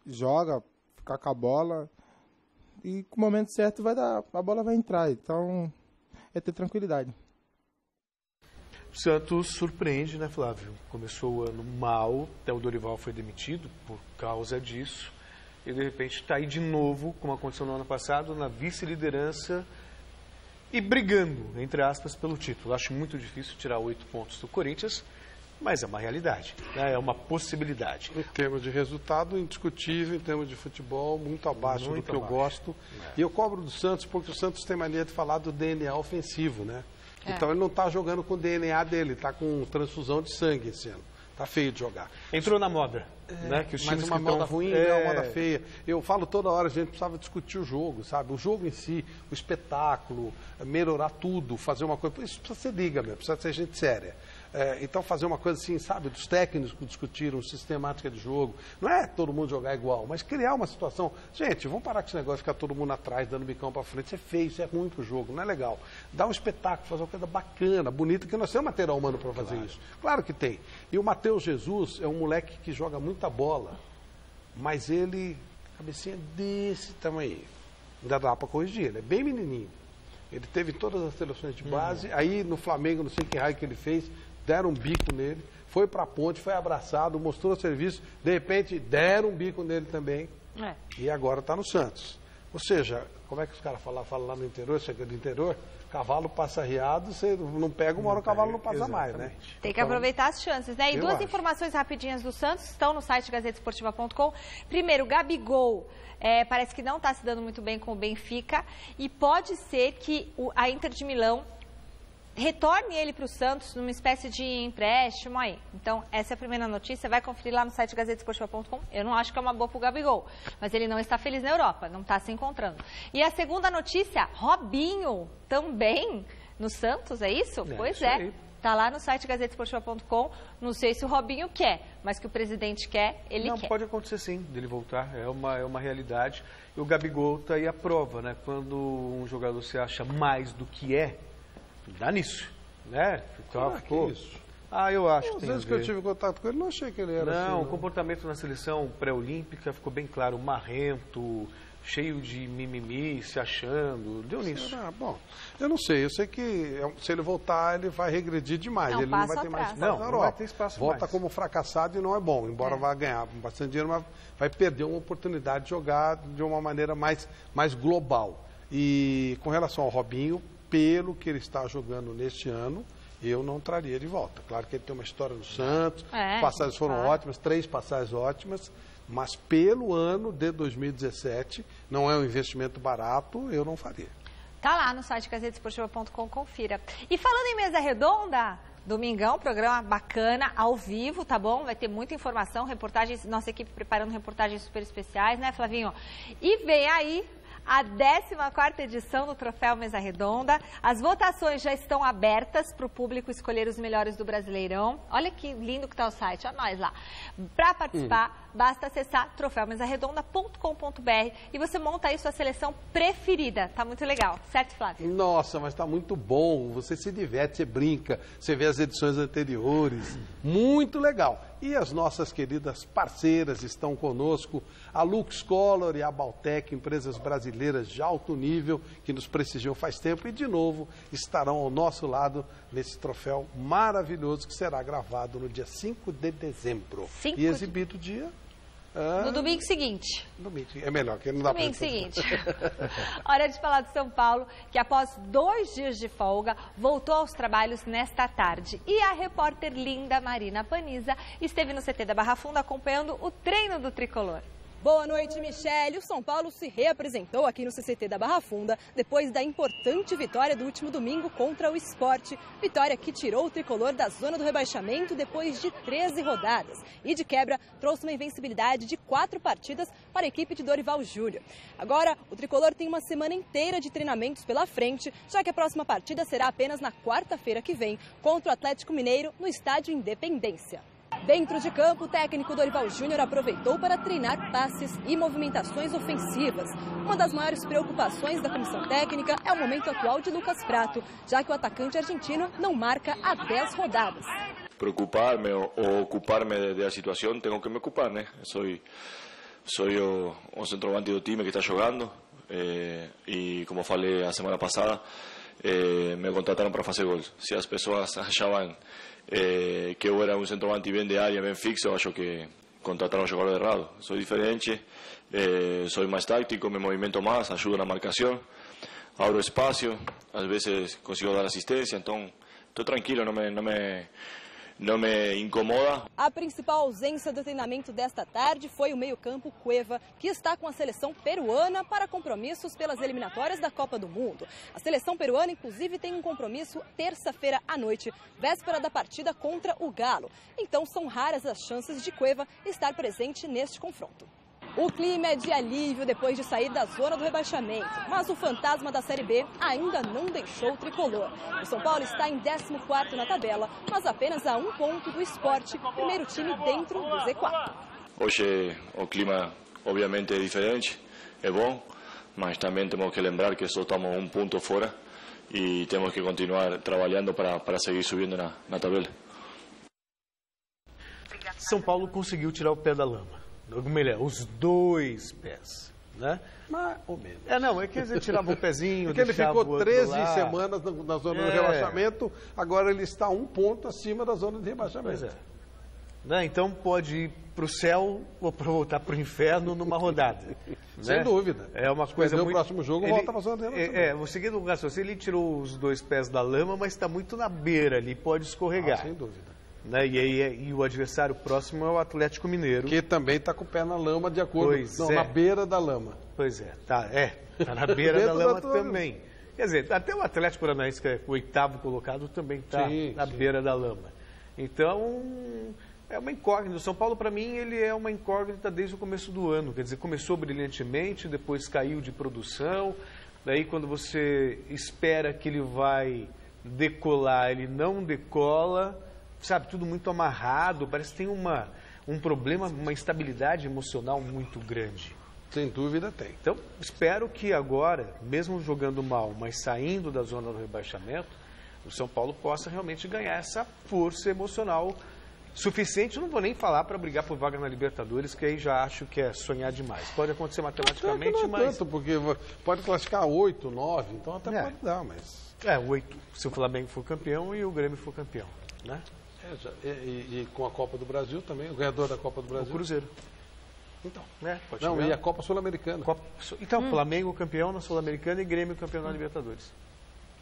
Speaker 20: joga, ficar com a bola. E com o momento certo a bola vai entrar. Então é ter tranquilidade.
Speaker 7: O Santos surpreende, né, Flávio? Começou o ano mal, até o Dorival foi demitido por causa disso. E de repente está aí de novo, como aconteceu no ano passado, na vice-liderança e brigando, entre aspas, pelo título. Acho muito difícil tirar 8 pontos do Corinthians, mas é uma realidade, né? É uma possibilidade.
Speaker 8: Em termos de resultado, indiscutível, em termos de futebol, muito abaixo do que eu gosto. E eu cobro do Santos porque o Santos tem mania de falar do DNA ofensivo, né? Então ele não está jogando com o DNA dele, está com transfusão de sangue esse ano. Está feio de jogar.
Speaker 7: Entrou na moda, né? Que os
Speaker 8: mas
Speaker 7: times
Speaker 8: uma moda ruim, uma moda feia. Eu falo toda hora, a gente precisava discutir o jogo, sabe? O jogo em si, o espetáculo, melhorar tudo, fazer uma coisa. Isso precisa ser liga mesmo, precisa ser gente séria. Então fazer uma coisa assim, sabe, dos técnicos que discutiram sistemática de jogo, não é todo mundo jogar igual, mas criar uma situação, gente, vamos parar com esse negócio de ficar todo mundo atrás, dando bicão para frente, isso é feio, isso é ruim pro jogo, não é legal. Dá um espetáculo, fazer uma coisa bacana, bonita, que nós temos material humano para fazer isso. Claro que tem. E o Matheus Jesus é um moleque que joga muita bola, mas ele, cabecinha desse tamanho, ainda dá para corrigir, ele é bem menininho. Ele teve todas as seleções de base, aí no Flamengo, não sei que raio que ele fez, deram um bico nele, foi para a ponte, foi abraçado, mostrou serviço, de repente deram um bico nele também, e agora está no Santos. Ou seja, como é que os caras falam lá no interior, chega do interior, cavalo passa riado, você não pega uma hora, o cavalo não passa mais, né?
Speaker 1: Tem que aproveitar as chances, né? E duas informações rapidinhas do Santos estão no site gazetesportiva.com. Primeiro, Gabigol parece que não está se dando muito bem com o Benfica e pode ser que a Inter de Milão retorne ele para o Santos numa espécie de empréstimo aí. Então, essa é a primeira notícia. Vai conferir lá no site gazetesportiva.com. Eu não acho que é uma boa para o Gabigol, mas ele não está feliz na Europa, não está se encontrando. E a segunda notícia, Robinho também no Santos, é isso? Pois é. Está lá no site gazetesportiva.com. Não sei se o Robinho quer, mas que o presidente quer, ele quer.
Speaker 7: Não, pode acontecer sim, dele voltar. É uma realidade. E o Gabigol está aí a prova, né? Quando um jogador se acha mais do que é, dá nisso, né?
Speaker 8: Que isso?
Speaker 7: Eu acho que
Speaker 8: às
Speaker 7: tem
Speaker 8: vezes que eu tive contato com ele, não achei que ele era assim.
Speaker 7: Não, o comportamento na seleção pré-olímpica ficou bem claro, marrento, cheio de mimimi, se achando, deu nisso.
Speaker 8: Bom, eu não sei, eu sei que se ele voltar, ele vai regredir demais, ele não vai ter mais espaço na Europa.
Speaker 7: Não vai ter espaço
Speaker 8: Volta
Speaker 7: mais.
Speaker 8: Como fracassado e não é bom, embora vá ganhar bastante dinheiro, mas vai perder uma oportunidade de jogar de uma maneira mais global. E com relação ao Robinho, pelo que ele está jogando neste ano, eu não traria de volta. Claro que ele tem uma história no Santos, passagens foram ótimas, 3 passagens ótimas, mas pelo ano de 2017, não é um investimento barato, eu não faria.
Speaker 1: Tá lá no site gazetesportiva.com, confira. E falando em mesa redonda, domingão, programa bacana, ao vivo, tá bom? Vai ter muita informação, reportagens, nossa equipe preparando reportagens super especiais, né, Flavinho? E vem aí a 14ª edição do Troféu Mesa Redonda. As votações já estão abertas para o público escolher os melhores do Brasileirão. Olha que lindo que está o site, olha nós lá. Para participar, basta acessar troféumesaredonda.com.br e você monta aí sua seleção preferida. Tá muito legal, certo, Flávio?
Speaker 8: Nossa, mas tá muito bom. Você se diverte, você brinca, você vê as edições anteriores. Muito legal. E as nossas queridas parceiras estão conosco, a Lux Color e a Baltec, empresas brasileiras de alto nível, que nos prestigiam faz tempo e, de novo, estarão ao nosso lado nesse troféu maravilhoso que será gravado no dia 5 de dezembro. E exibido dia...
Speaker 1: No domingo seguinte.
Speaker 8: Domingo, é melhor, que não dá
Speaker 1: domingo seguinte. Hora de falar do São Paulo, que após 2 dias de folga, voltou aos trabalhos nesta tarde. E a repórter linda Marina Paniza esteve no CT da Barra Funda acompanhando o treino do tricolor.
Speaker 21: Boa noite, Michele. O São Paulo se reapresentou aqui no CCT da Barra Funda depois da importante vitória do último domingo contra o Sport. Vitória que tirou o tricolor da zona do rebaixamento depois de 13 rodadas. E de quebra, trouxe uma invencibilidade de 4 partidas para a equipe de Dorival Júnior. Agora, o tricolor tem uma semana inteira de treinamentos pela frente, já que a próxima partida será apenas na quarta-feira que vem, contra o Atlético Mineiro no Estádio Independência. Dentro de campo, o técnico Dorival Júnior aproveitou para treinar passes e movimentações ofensivas. Uma das maiores preocupações da comissão técnica é o momento atual de Lucas Prato, já que o atacante argentino não marca há 10 rodadas.
Speaker 22: Preocuparme ou ocupar-me da situação, tenho que me ocupar, né? Sou o centroavante do time que está jogando e, como falei a semana passada, me contrataram para fazer gols. Se as pessoas achavam que eu era centroavante bem de área, bem fixo, eu acho que contrataram o jogador errado. Sou diferente, sou mais tático, me movimento mais, ajudo na marcação, abro espaço, às vezes consigo dar assistência, então estou tranquilo, não me incomoda.
Speaker 21: A principal ausência do treinamento desta tarde foi o meio-campo Cueva, que está com a seleção peruana para compromissos pelas eliminatórias da Copa do Mundo. A seleção peruana, inclusive, tem um compromisso terça-feira à noite, véspera da partida contra o Galo. Então, são raras as chances de Cueva estar presente neste confronto. O clima é de alívio depois de sair da zona do rebaixamento, mas o fantasma da Série B ainda não deixou o tricolor. O São Paulo está em 14º na tabela, mas apenas a 1 ponto do Sport, primeiro time dentro do Z4.
Speaker 22: Hoje o clima obviamente é diferente, é bom, mas também temos que lembrar que só estamos 1 ponto fora e temos que continuar trabalhando para seguir subindo na tabela.
Speaker 7: São Paulo conseguiu tirar o pé da lama. Melhor, os 2 pés, né?
Speaker 8: Mais ou menos.
Speaker 7: Não, é que ele tirava o pezinho,
Speaker 8: porque ele ficou 13 semanas na zona do rebaixamento, agora ele está 1 ponto acima da zona de rebaixamento.
Speaker 7: Pois é. Né? Então pode ir para o céu ou para voltar para o inferno numa rodada.
Speaker 8: Sem
Speaker 7: né?
Speaker 8: dúvida.
Speaker 7: É uma coisa muito...
Speaker 8: o próximo jogo volta para a zona de rebaixamento.
Speaker 7: O seguinte raciocínio, ele tirou os 2 pés da lama, mas está muito na beira ali, pode escorregar.
Speaker 8: Sem dúvida.
Speaker 7: Né? E o adversário próximo é o Atlético Mineiro.
Speaker 8: Que também está com o pé na lama, de acordo na beira da lama.
Speaker 7: Pois é, tá na beira da lama também. Quer dizer, até o Atlético Paranaense, que é o 8º colocado, também está na beira da lama. Então, é uma incógnita. O São Paulo, para mim, ele é uma incógnita desde o começo do ano. Quer dizer, começou brilhantemente, depois caiu de produção. Daí, quando você espera que ele vai decolar, ele não decola. Sabe, tudo muito amarrado, parece que tem um problema, uma instabilidade emocional muito grande.
Speaker 8: Sem dúvida tem.
Speaker 7: Então, espero que agora, mesmo jogando mal, mas saindo da zona do rebaixamento, o São Paulo possa realmente ganhar essa força emocional suficiente. Não vou nem falar para brigar por vaga na Libertadores, que aí já acho que é sonhar demais. Pode acontecer matematicamente,
Speaker 8: não
Speaker 7: mas...
Speaker 8: tanto, porque pode classificar 8, 9, então até pode dar, mas...
Speaker 7: 8, se o Flamengo for campeão e o Grêmio for campeão, né?
Speaker 8: E com a Copa do Brasil também, o ganhador da Copa do Brasil.
Speaker 7: O Cruzeiro.
Speaker 8: Então.
Speaker 7: Pode
Speaker 8: não,
Speaker 7: chegar.
Speaker 8: E a Copa Sul-Americana.
Speaker 7: Então, Flamengo campeão na Sul-Americana e Grêmio campeão na Libertadores.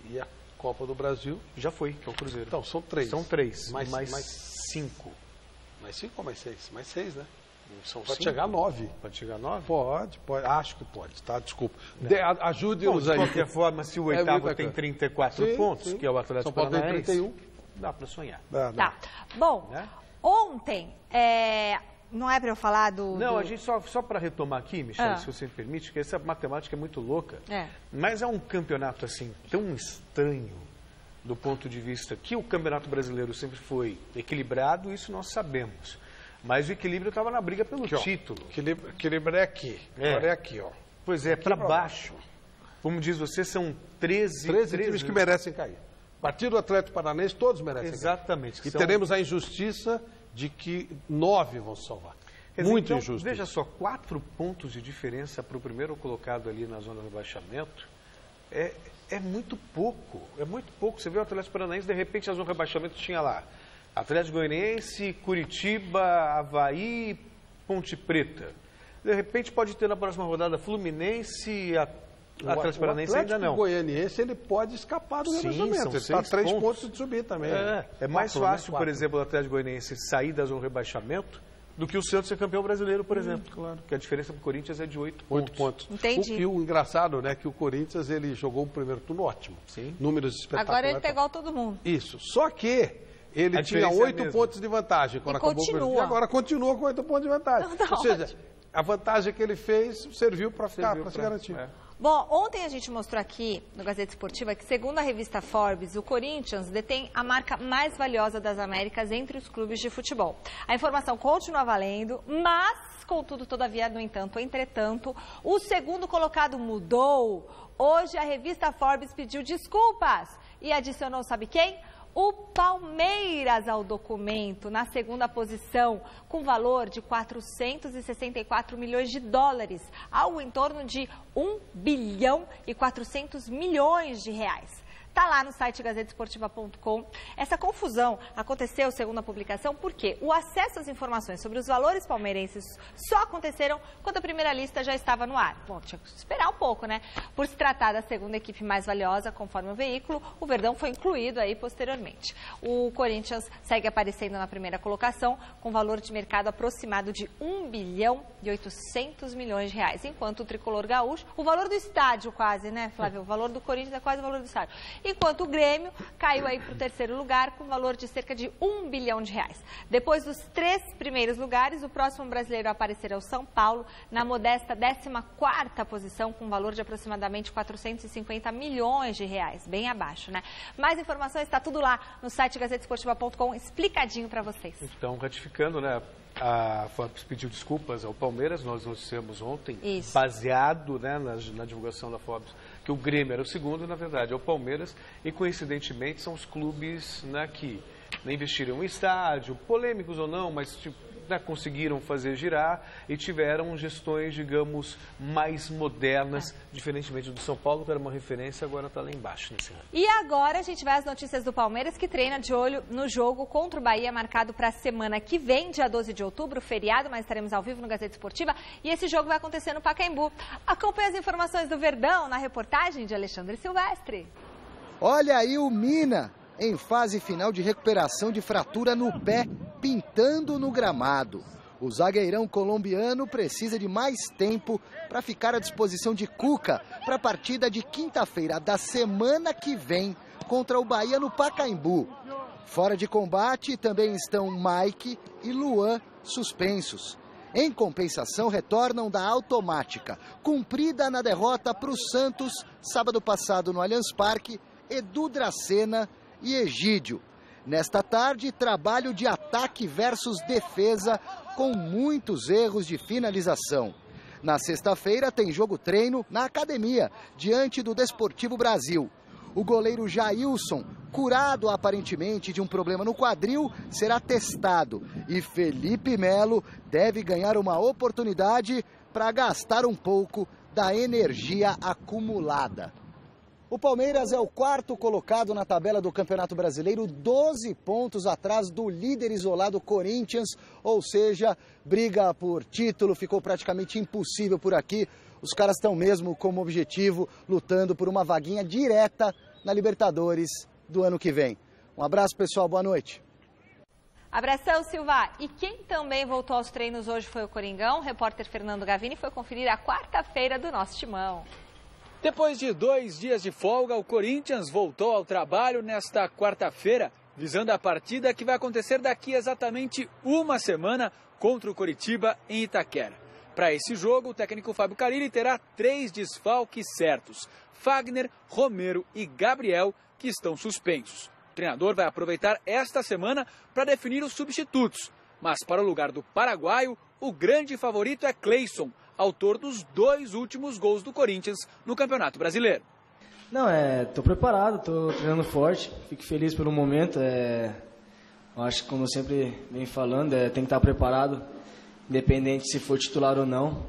Speaker 8: E a Copa do Brasil?
Speaker 7: Já foi, que é o Cruzeiro.
Speaker 8: Então, são 3.
Speaker 7: São 3, mais 5.
Speaker 8: Mais 5 ou mais 6? Mais 6, né?
Speaker 7: Pode
Speaker 8: chegar a 9.
Speaker 7: Pode chegar a 9?
Speaker 8: Pode. Acho que pode, tá? Desculpa. Ajude-nos aí.
Speaker 7: De qualquer forma, se o 8º tem 34 pontos, que é o Atlético Paranaense... São Paulo tem 31. Dá para sonhar.
Speaker 1: Tá. Bom, ontem, não é para eu falar do...
Speaker 7: Não, a gente só para retomar aqui, Michele, se você me permite, que essa matemática é muito louca. Mas é um campeonato assim tão estranho do ponto de vista que o Campeonato Brasileiro sempre foi equilibrado, isso nós sabemos. Mas o equilíbrio estava na briga pelo título.
Speaker 8: Equilíbrio é aqui. Agora é aqui, ó.
Speaker 7: Pois é, para baixo. Como diz você, são 13
Speaker 8: times que merecem cair. A partir do Atlético Paranaense, todos merecem cair.
Speaker 7: Exatamente.
Speaker 8: E teremos a injustiça de que 9 vão se salvar. Muito
Speaker 7: então,
Speaker 8: injusto.
Speaker 7: Veja só, 4 pontos de diferença para o primeiro colocado ali na zona de rebaixamento é muito pouco. É muito pouco. Você vê o Atlético Paranaense, de repente, na zona de rebaixamento tinha lá Atlético Goianiense, Curitiba, Avaí, Ponte Preta. De repente pode ter na próxima rodada Fluminense, Atlético Paranaense ainda não.
Speaker 8: O Goianiense ele pode escapar do rebaixamento. Ele está a 3 pontos de subir também.
Speaker 7: É mais fácil, por exemplo, o Atlético Goianiense sair da zona de rebaixamento do que o Santos ser campeão brasileiro, por exemplo. Claro. Porque a diferença para o Corinthians é de 8 pontos.
Speaker 1: Entendi.
Speaker 8: E o engraçado, né, que o Corinthians ele jogou o primeiro turno ótimo.
Speaker 7: Sim.
Speaker 8: Números espetaculares.
Speaker 1: Agora ele tá igual todo mundo.
Speaker 8: Isso. Só que ele tinha 8 pontos de vantagem quando acabou o primeiro. E agora continua com 8 pontos de vantagem. Ou seja, a vantagem que ele fez serviu para se garantir.
Speaker 1: Bom, ontem a gente mostrou aqui no Gazeta Esportiva que, segundo a revista Forbes, o Corinthians detém a marca mais valiosa das Américas entre os clubes de futebol. A informação continua valendo, mas, contudo, todavia, no entanto, entretanto, o segundo colocado mudou. Hoje a revista Forbes pediu desculpas e adicionou, sabe quem? O Palmeiras ao documento, na segunda posição, com valor de 464 milhões de dólares, algo em torno de 1 bilhão e 400 milhões de reais. Está lá no site gazetesportiva.com. Essa confusão aconteceu, segundo a publicação, porque o acesso às informações sobre os valores palmeirenses só aconteceram quando a primeira lista já estava no ar. Bom, tinha que esperar um pouco, né? Por se tratar da segunda equipe mais valiosa, conforme o veículo, o Verdão foi incluído aí posteriormente. O Corinthians segue aparecendo na primeira colocação, com valor de mercado aproximado de 1 bilhão e 800 milhões de reais, enquanto o tricolor gaúcho, o valor do estádio quase, né, Flávio? O valor do Corinthians é quase o valor do estádio. Enquanto o Grêmio caiu aí para o terceiro lugar com valor de cerca de 1 bilhão de reais. Depois dos 3 primeiros lugares, o próximo brasileiro a aparecer é o São Paulo, na modesta 14ª posição, com valor de aproximadamente 450 milhões de reais, bem abaixo, né? Mais informações está tudo lá no site gazetesportiva.com, explicadinho para vocês.
Speaker 7: Então, ratificando, né? A Forbes pediu desculpas ao Palmeiras, nós noticiamos ontem,
Speaker 1: Isso.
Speaker 7: baseado, né, na divulgação da Forbes, que o Grêmio era o segundo, na verdade é o Palmeiras, e coincidentemente são os clubes, né, que investiram em estádio, polêmicos ou não, mas né, conseguiram fazer girar e tiveram gestões, digamos, mais modernas, diferentemente do São Paulo, que era uma referência, agora está lá embaixo. Nesse ano.
Speaker 1: E agora a gente vai às notícias do Palmeiras, que treina de olho no jogo contra o Bahia, marcado para a semana que vem, dia 12 de outubro, feriado, mas estaremos ao vivo no Gazeta Esportiva, e esse jogo vai acontecer no Pacaembu. Acompanhe as informações do Verdão na reportagem de Alexandre Silvestre.
Speaker 3: Olha aí o Mina, em fase final de recuperação de fratura no pé, pintando no gramado. O zagueirão colombiano precisa de mais tempo para ficar à disposição de Cuca para a partida de quinta-feira da semana que vem contra o Bahia no Pacaembu. Fora de combate também estão Mike e Luan suspensos. Em compensação, retornam da automática, cumprida na derrota para o Santos, sábado passado no Allianz Parque, Edu Dracena e Egídio. Nesta tarde, trabalho de ataque versus defesa, com muitos erros de finalização. Na sexta-feira, tem jogo-treino na academia, diante do Desportivo Brasil. O goleiro Jailson, curado aparentemente de um problema no quadril, será testado. E Felipe Melo deve ganhar uma oportunidade para gastar um pouco da energia acumulada. O Palmeiras é o 4º colocado na tabela do Campeonato Brasileiro, 12 pontos atrás do líder isolado Corinthians, ou seja, briga por título ficou praticamente impossível por aqui. Os caras estão mesmo como objetivo, lutando por uma vaguinha direta na Libertadores do ano que vem. Um abraço, pessoal, boa noite.
Speaker 1: Abração, Silva. E quem também voltou aos treinos hoje foi o Coringão. O repórter Fernando Gavini foi conferir a quarta-feira do nosso timão.
Speaker 6: Depois de 2 dias de folga, o Corinthians voltou ao trabalho nesta quarta-feira, visando a partida que vai acontecer daqui exatamente uma semana contra o Coritiba em Itaquera. Para esse jogo, o técnico Fábio Carille terá 3 desfalques certos: Fagner, Romero e Gabriel, que estão suspensos. O treinador vai aproveitar esta semana para definir os substitutos. Mas para o lugar do paraguaio, o grande favorito é Cleison, autor dos 2 últimos gols do Corinthians no Campeonato Brasileiro.
Speaker 5: Não, tô preparado, tô treinando forte, fico feliz pelo momento. Eu acho que, como eu sempre venho falando, tem que estar preparado, independente se for titular ou não.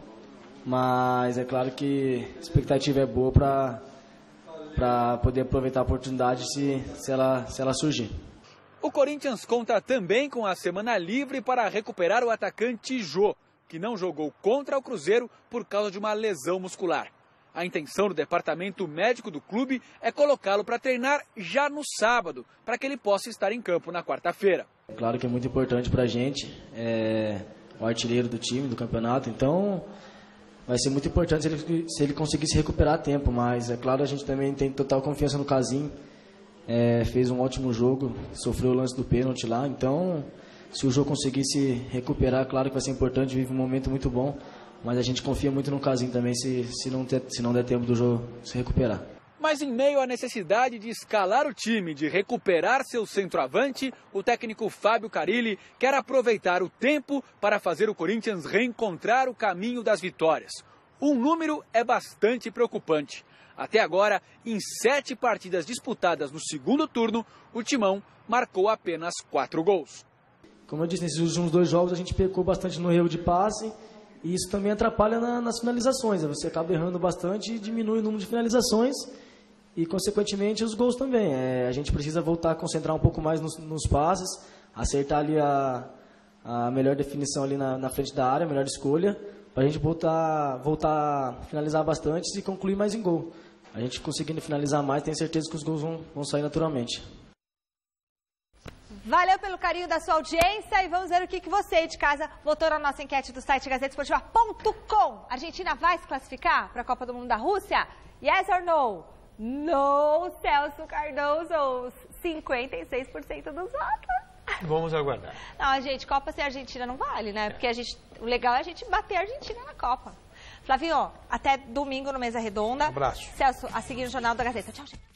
Speaker 5: Mas é claro que a expectativa é boa para poder aproveitar a oportunidade se ela surgir.
Speaker 6: O Corinthians conta também com a semana livre para recuperar o atacante Jô, que não jogou contra o Cruzeiro por causa de uma lesão muscular. A intenção do departamento médico do clube é colocá-lo para treinar já no sábado, para que ele possa estar em campo na quarta-feira.
Speaker 5: Claro que é muito importante para a gente, o artilheiro do time, do campeonato, então vai ser muito importante se ele conseguir se recuperar a tempo, mas é claro, a gente também tem total confiança no Casim, fez um ótimo jogo, sofreu o lance do pênalti lá, então se o jogo conseguir se recuperar, claro que vai ser importante, vive um momento muito bom. Mas a gente confia muito no Casim também, se não der tempo do jogo se recuperar.
Speaker 6: Mas em meio à necessidade de escalar o time, de recuperar seu centroavante, o técnico Fábio Carille quer aproveitar o tempo para fazer o Corinthians reencontrar o caminho das vitórias. Um número é bastante preocupante. Até agora, em 7 partidas disputadas no segundo turno, o Timão marcou apenas 4 gols.
Speaker 5: Como eu disse, nesses últimos 2 jogos a gente pecou bastante no erro de passe. E isso também atrapalha nas finalizações. Você acaba errando bastante e diminui o número de finalizações e, consequentemente, os gols também. A gente precisa voltar a concentrar um pouco mais nos passes, acertar ali a melhor definição ali na frente da área, a melhor escolha, para a gente voltar a finalizar bastante e concluir mais em gol. A gente conseguindo finalizar mais, tenho certeza que os gols vão sair naturalmente.
Speaker 1: Valeu pelo carinho da sua audiência e vamos ver o que você de casa votou na nossa enquete do site GazeteEsportiva.com. A Argentina vai se classificar para a Copa do Mundo da Rússia? Yes or no? No, Celso Cardoso. 56% dos votos.
Speaker 7: Vamos aguardar.
Speaker 1: Não, gente, Copa sem Argentina não vale, né? Porque o legal é a gente bater a Argentina na Copa. Flavinho, até domingo no Mesa Redonda.
Speaker 8: Um abraço.
Speaker 1: Celso, a seguir no Jornal da Gazeta. Tchau, gente.